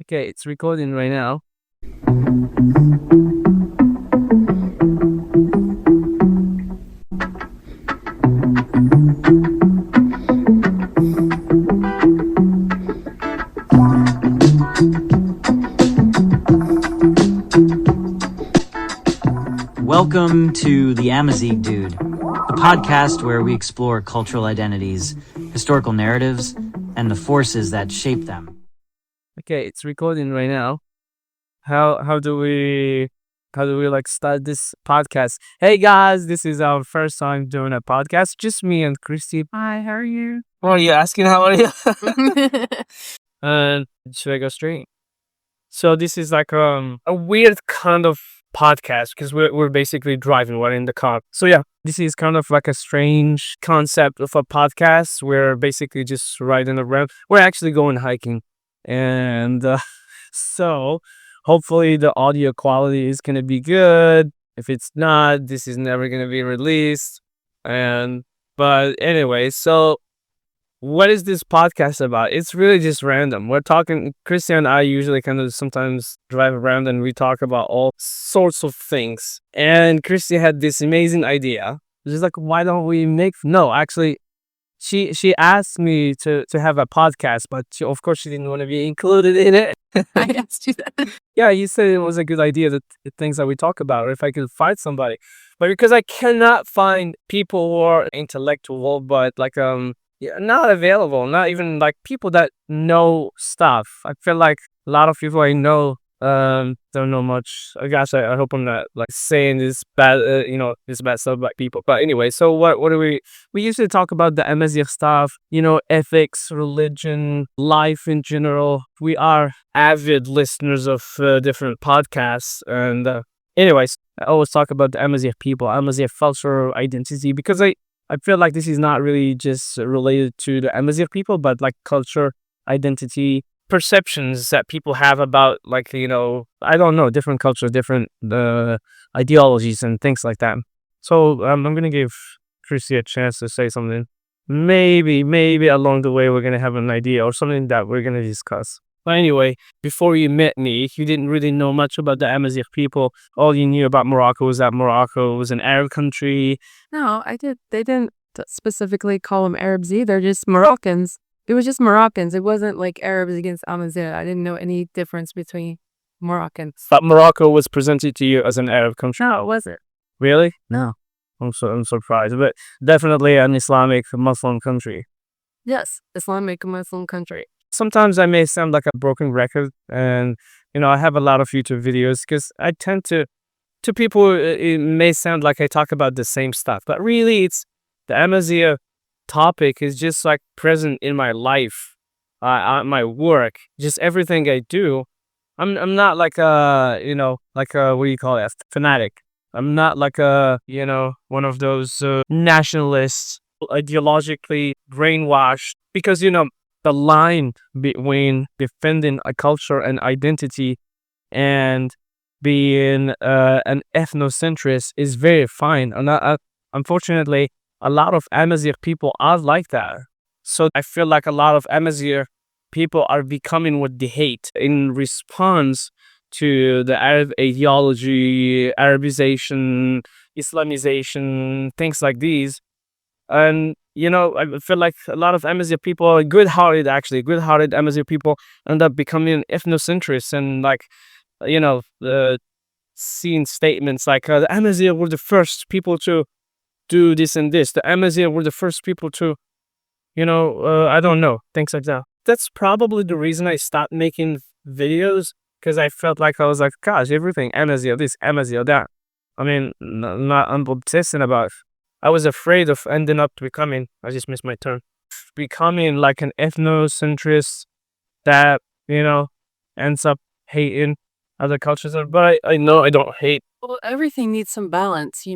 Okay, it's recording right now. Welcome to the Amazigh Dude, the podcast where we explore cultural identities, historical narratives, and the forces that shape them. Okay, it's recording right now. How do we start this podcast? Hey guys, this is our first time doing a podcast. Just me and Christy. Hi, how are you? What are you asking? How are you? And should I go straight? So this is like a weird kind of podcast because we're basically driving. We're in the car. So yeah, this is kind of like a strange concept of a podcast. We're basically just riding around. We're actually going hiking, and so hopefully the audio quality is gonna be good. If it's not, this is never gonna be released. And but anyway, so what is this podcast about? It's really just random. We're talking, Christian and I usually kind of sometimes drive around and we talk about all sorts of things. And Christian had this amazing idea. She's like, why don't we make, no, actually, she asked me to have a podcast, but of course she didn't want to be included in it. I asked you that. Yeah, you said it was a good idea that the things that we talk about, or if I could find somebody. But because I cannot find people who are intellectual, but not available, not even like people that know stuff. I feel like a lot of people I know don't know much. I guess I hope I'm not like saying this bad this bad stuff about people. But anyway, so what do we usually talk about the Amazigh stuff, ethics, religion, life in general. We are avid listeners of different podcasts, and anyways, I always talk about the Amazigh people, Amazigh cultural identity, because I feel like this is not really just related to the Amazigh people, but like culture, identity, perceptions that people have about I don't know, different cultures, different ideologies and things like that. So I'm gonna give Chrissy a chance to say something. Maybe along the way we're gonna have an idea or something that we're gonna discuss. But anyway, before you met me, you didn't really know much about the Amazigh people. All you knew about Morocco was that Morocco was an Arab country. No, I did. They didn't specifically call them Arabs either, just Moroccans. It was just Moroccans. It wasn't like Arabs against Amazigh. I didn't know any difference between Moroccans. But Morocco was presented to you as an Arab country. No, it wasn't. Really? No. I'm surprised, but definitely an Islamic Muslim country. Yes, Islamic Muslim country. Sometimes I may sound like a broken record, and I have a lot of YouTube videos because I tend to people it may sound like I talk about the same stuff, but really it's the Amazigh topic is just like present in my life, my work, just everything I do. I'm not like what do you call it, fanatic. I'm not like one of those nationalists, ideologically brainwashed, because the line between defending a culture and identity and being an ethnocentrist is very fine. And unfortunately, a lot of Amazigh people are like that. So I feel like a lot of Amazigh people are becoming what they hate in response to the Arab ideology, Arabization, Islamization, things like these. And I feel like a lot of Amazigh people are good-hearted Amazigh people end up becoming ethnocentrists and seeing statements like the Amazigh were the first people to do this and this. The Amazigh were the first people to, I don't know, things like that. That's probably the reason I stopped making videos, because I felt like I was like, gosh, everything Amazigh this, Amazigh that. I mean, I'm obsessing about it. I was afraid of ending up becoming, I just missed my turn, becoming like an ethnocentrist that, ends up hating other cultures. But I know I don't hate. Well, everything needs some balance,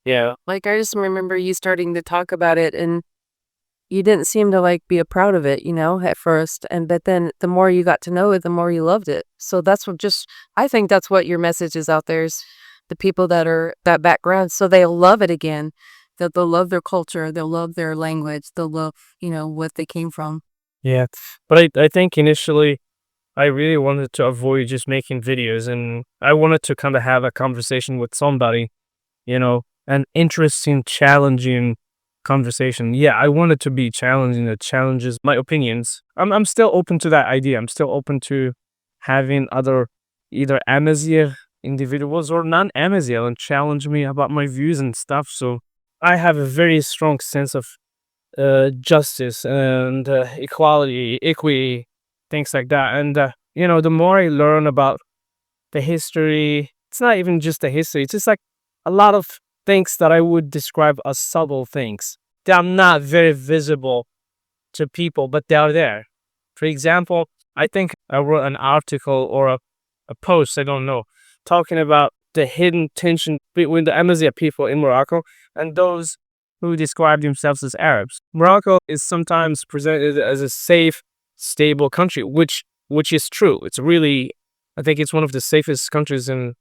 Yeah. Like, I just remember you starting to talk about it and you didn't seem to be proud of it, at first. But then the more you got to know it, the more you loved it. So that's I think that's what your message is out there, is the people that are that background. So they'll love it again. That they'll love their culture. They'll love their language. They'll love, what they came from. Yeah. But I think initially I really wanted to avoid just making videos, and I wanted to kind of have a conversation with somebody, an interesting, challenging conversation. Yeah, I want it to be challenging that challenges my opinions. I'm still open to that idea. I'm still open to having other either Amazigh individuals or non-Amazigh and challenge me about my views and stuff. So I have a very strong sense of justice and equality, equity, things like that. And the more I learn about the history, it's not even just the history. It's just like a lot of things that I would describe as subtle things that are not very visible to people, but they are there. For example, I think I wrote an article or a post, I don't know, talking about the hidden tension between the Amazigh people in Morocco and those who describe themselves as Arabs. Morocco is sometimes presented as a safe, stable country, which is true. It's really, I think it's one of the safest countries in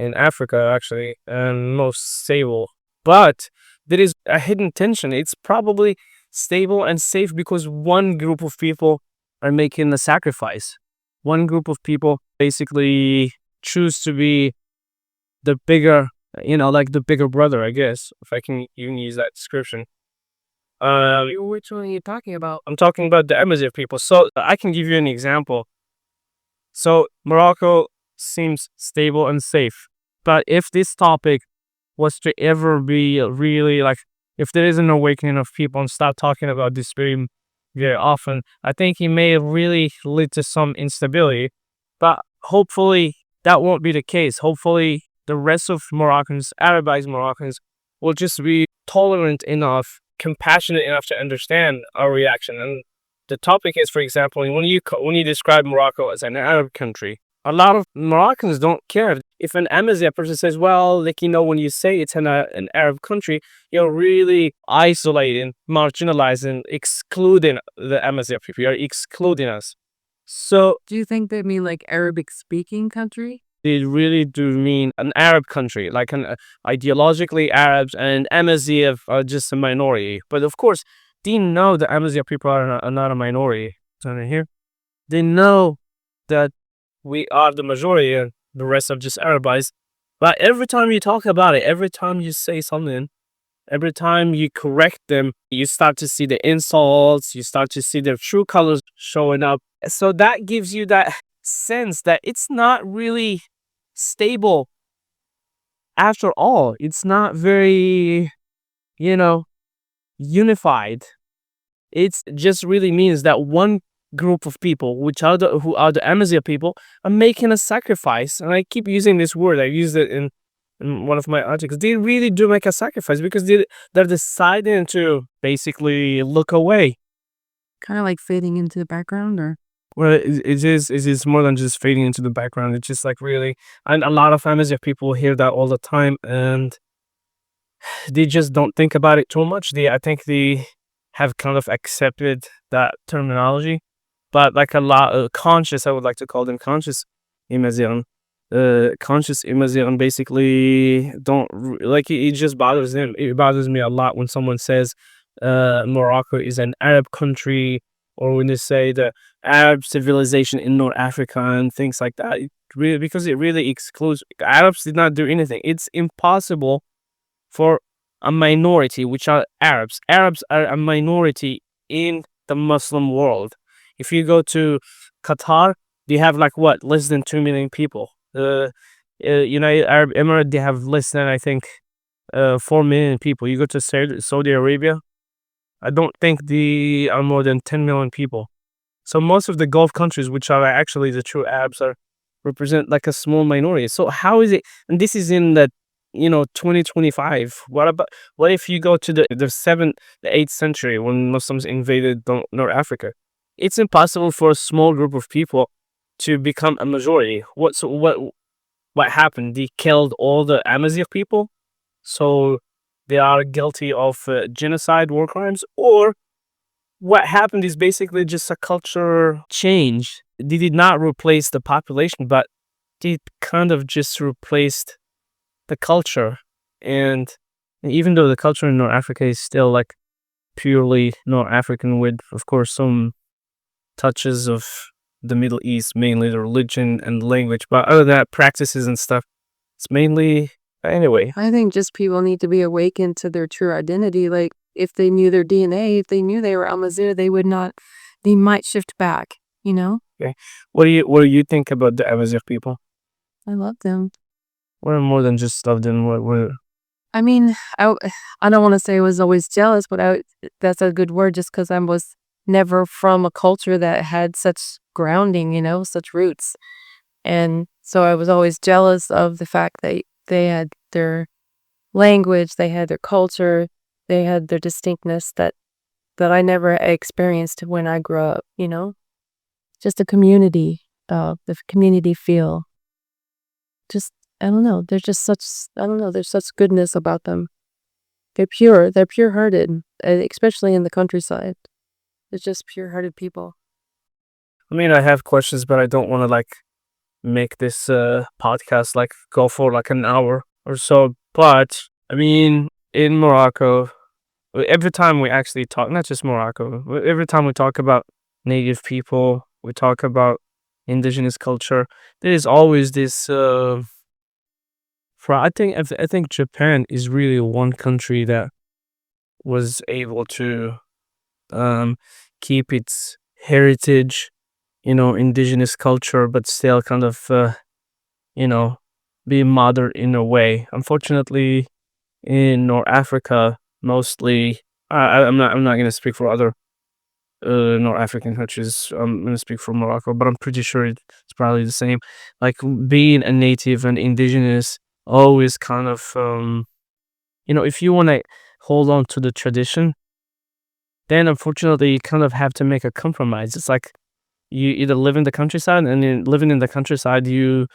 Africa, actually, and most stable. But there is a hidden tension. It's probably stable and safe because one group of people are making the sacrifice. One group of people basically choose to be the bigger, like the bigger brother, I guess, if I can even use that description. Which one are you talking about? I'm talking about the Amazigh people. So I can give you an example. So Morocco seems stable and safe. But if this topic was to ever be really like, if there is an awakening of people and start talking about this very, very often, I think it may really lead to some instability. But hopefully that won't be the case. Hopefully the rest of Moroccans, Arabized Moroccans, will just be tolerant enough, compassionate enough to understand our reaction. And the topic is, for example, when you describe Morocco as an Arab country, a lot of Moroccans don't care. If an Amazigh person says, well, like, when you say it's an Arab country, you're really isolating, marginalizing, excluding the Amazigh people. You're excluding us. So Do you think they mean like Arabic speaking country? they really do mean an Arab country, like an ideologically Arabs, and Amazigh are just a minority. But of course, they know the Amazigh people are not a minority. So here, they know that we are the majority and the rest are just Arabized. But every time you talk about it, every time you say something, every time you correct them, you start to see the insults, you start to see their true colors showing up. So that gives you that sense that it's not really stable after all. It's not very, unified. It just really means that one group of people, who are the Amazigh people, are making a sacrifice. And I keep using this word. I used it in one of my articles. They really do make a sacrifice because they're deciding to basically look away. Kind of like fading into the background, or? Well, it is more than just fading into the background. It's just like really, and a lot of Amazigh people hear that all the time, and they just don't think about it too much. I think they have kind of accepted that terminology, but like a lot conscious, I would like to call them conscious Amazigh. Conscious Amazigh basically don't like it just bothers them. It bothers me a lot when someone says Morocco is an Arab country, or when they say the Arab civilization in North Africa and things like that. Because it really excludes Arabs. Did not do anything. It's impossible for a minority, which are Arabs. Arabs are a minority in the Muslim world. If you go to Qatar, they have like what, less than 2 million people. United Arab Emirates, they have less than, I think, 4 million people. You go to Saudi Arabia, I don't think they are more than 10 million people. So most of the Gulf countries, which are actually the true Arabs, represent like a small minority. So how is it? And this is in the 2025. What if you go to the 7th, the 8th century when Muslims invaded North Africa? It's impossible for a small group of people to become a majority. What happened? They killed all the Amazigh people, so they are guilty of genocide, war crimes, or what happened is basically just a culture change. They did not replace the population, but they kind of just replaced the culture. And even though the culture in North Africa is still like purely North African, with of course some touches of the Middle East, mainly the religion and language. But other than that, practices and stuff, it's mainly anyway. I think just people need to be awakened to their true identity. Like, if they knew their DNA, if they knew they were Amazigh, they might shift back, you know? Okay, what do you think about the Amazigh people? I love them. We're more than just stuff. Than what we're. I mean, I don't want to say I was always jealous, but that's a good word just because I was never from a culture that had such grounding, such roots. And so I was always jealous of the fact that they had their language, they had their culture, they had their distinctness that I never experienced when I grew up. Just a community, the community feel. Just, I don't know, there's just such, I don't know, there's such goodness about them. They're pure-hearted, especially in the countryside. They're just pure-hearted people. I mean, I have questions, but I don't want to like make this podcast like go for like an hour or so. But I mean, in Morocco, every time we actually talk, not just Morocco, every time we talk about native people, we talk about indigenous culture. There is always this. I think Japan is really one country that was able to um keep its heritage, indigenous culture, but still kind of you know be modern in a way. Unfortunately, in North Africa, mostly, I'm not gonna speak for other North African countries. I'm gonna speak for Morocco, but I'm pretty sure it's probably the same. Like being a native and indigenous, always kind of if you want to hold on to the tradition, then unfortunately you kind of have to make a compromise. It's like you either live in the countryside, and in living in the countryside, you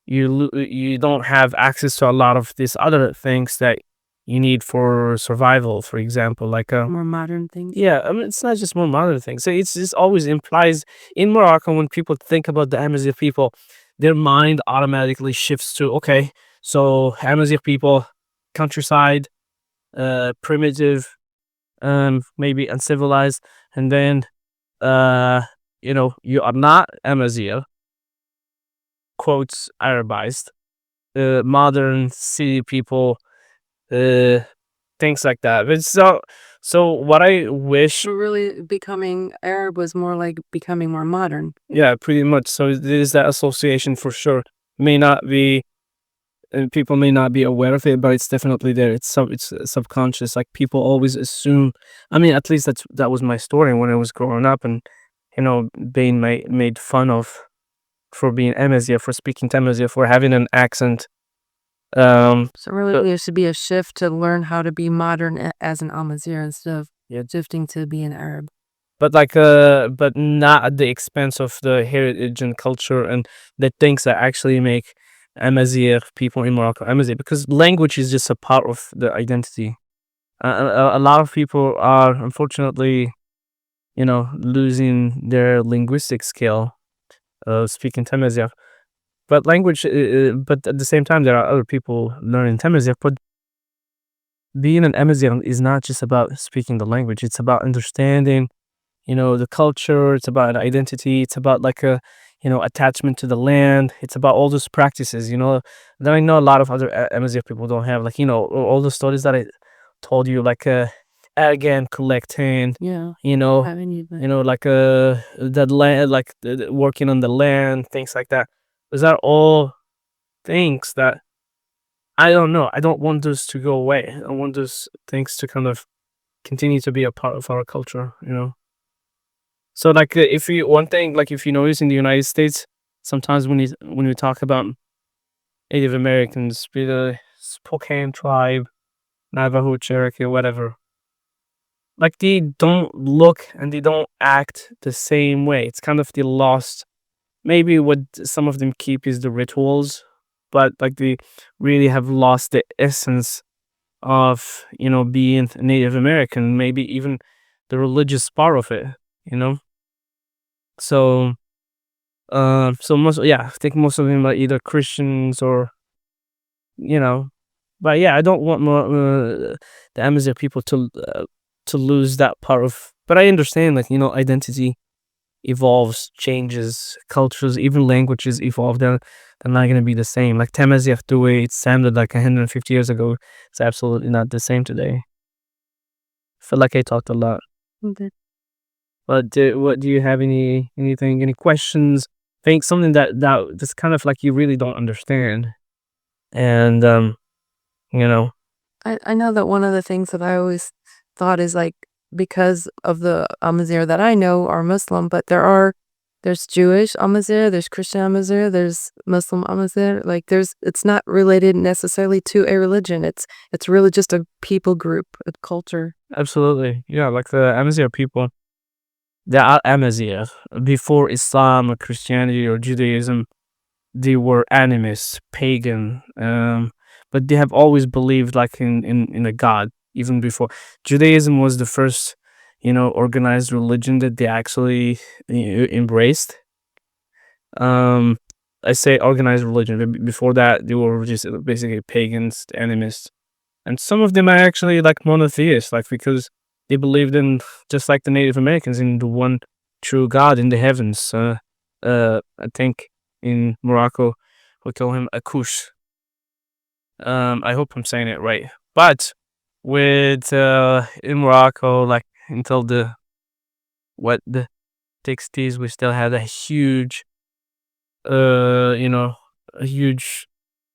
don't have access to a lot of these other things that you need for survival. For example, like More modern things. yeah, I mean, it's not just more modern things. So it's just always implies in Morocco when people think about the Amazigh people, their mind automatically shifts to okay, so Amazigh people, countryside, primitive, maybe uncivilized, and then you are not Amazigh, quotes Arabized, modern city people, uh, things like that. But so what I wish, So really, becoming Arab was more like becoming more modern. yeah, pretty much. So there's that association for sure. May not be, people may not be aware of it, but it's definitely there. It's subconscious. Like people always assume. I mean, at least that was my story when I was growing up, and being made fun of for being Amazigh, for speaking Amazigh, for having an accent. So really, there should be a shift to learn how to be modern as an Amazigh instead of Yeah. shifting to be an Arab. But but not at the expense of the heritage and culture and the things that actually make Amazigh people in Morocco Amazigh, because language is just a part of the identity. A lot of people are unfortunately, losing their linguistic skill of speaking Tamazight. But but at the same time, there are other people learning Tamazight. But being an Amazigh is not just about speaking the language; it's about understanding the culture. It's about an identity. It's about like a attachment to the land. It's about all those practices that I know a lot of other Amazigh people don't have, like all the stories that I told you, like again collecting, Yeah, you know having you. like that land, like working on the land, things like that. Those are all things that I don't know, I don't want those to go away. I want those things to kind of continue to be a part of our culture. So like if you one thing, like if you notice in the United States, sometimes when we talk about Native Americans, be the Spokane tribe, Navajo, Cherokee, whatever, like they don't look and they don't act the same way. It's kind of the lost. Maybe what some of them keep is the rituals, but like they really have lost the essence of being Native American. Maybe even the religious part of it. So most, yeah, I think most of them are either Christians or you know, but yeah, I don't want more the Amazigh people to lose that part of. But I understand, like identity. evolves, changes, cultures, even languages evolve. They're not gonna be the same. Like Tamazight, the way it sounded like 150 years ago, it's absolutely not the same today. Feel like I talked a lot. Okay. But what do you have any questions? Think something that's kind of like you really don't understand, and you know, I know that one of the things that I always thought is like because of the Amazigh that I know are Muslim, but there's Jewish Amazigh, there's Christian Amazigh, there's Muslim Amazigh. Like it's not related necessarily to a religion. It's really just a people group, a culture. absolutely, yeah, like the Amazigh people. They are Amazigh before Islam or Christianity or Judaism. They were animists, pagan, but they have always believed like in a god. Even before Judaism was the first, organized religion that they actually embraced. Um, I say organized religion. But before that, they were just basically pagans, animists, and some of them are actually like monotheists, like because they believed in, just like the Native Americans, in the one true God in the heavens. I think in Morocco we call him Akush. I hope I'm saying it right. But with in Morocco, like until the 60s, we still had a huge, you know, a huge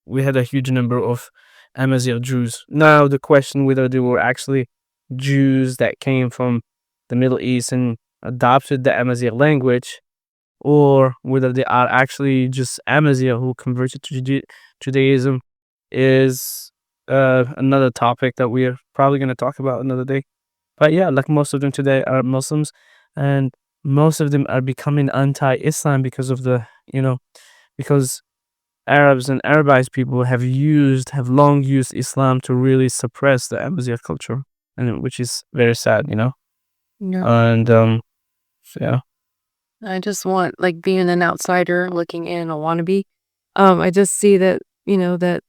we had a huge number of Amazigh Jews. Now the question whether they were actually Jews that came from the Middle East and adopted the Amazigh language, or whether they are actually just Amazigh who converted to Judaism, is another topic that we're probably going to talk about another day. But yeah, like most of them today are Muslims, and most of them are becoming anti-Islam because of because Arabs and Arabized people have long used Islam to really suppress the Amazigh culture, and which is very sad. Yeah. And so yeah. I just want like being an outsider looking in a wannabe. I just see that, that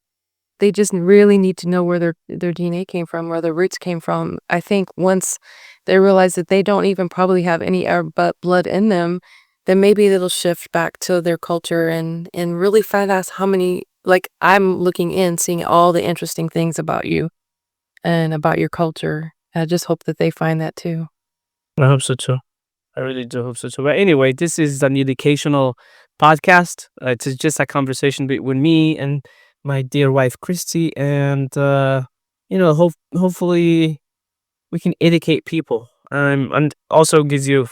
they just really need to know where their DNA came from, where their roots came from. I think once they realize that they don't even probably have any Arab blood in them, then maybe it'll shift back to their culture and really find out how many, like I'm looking in, seeing all the interesting things about you and about your culture. I just hope that they find that too. I hope so too. I really do hope so too. But anyway, this is an educational podcast. It's just a conversation between me and my dear wife Christy, and hopefully we can educate people, and also gives you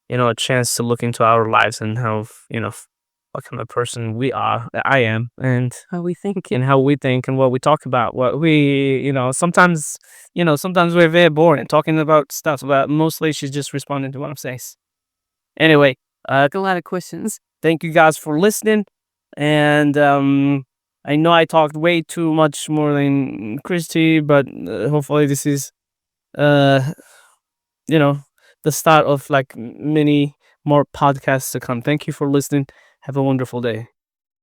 a chance to look into our lives and how what kind of person I am, and How we think. how we think and what we talk about. What we, sometimes we're very boring talking about stuff, but mostly she's just responding to what I'm saying. Anyway, A lot of questions. thank you guys for listening. And I know I talked way too much more than Christy, but hopefully this is, uh, you know, the start of like many more podcasts to come. Thank you for listening. Have a wonderful day.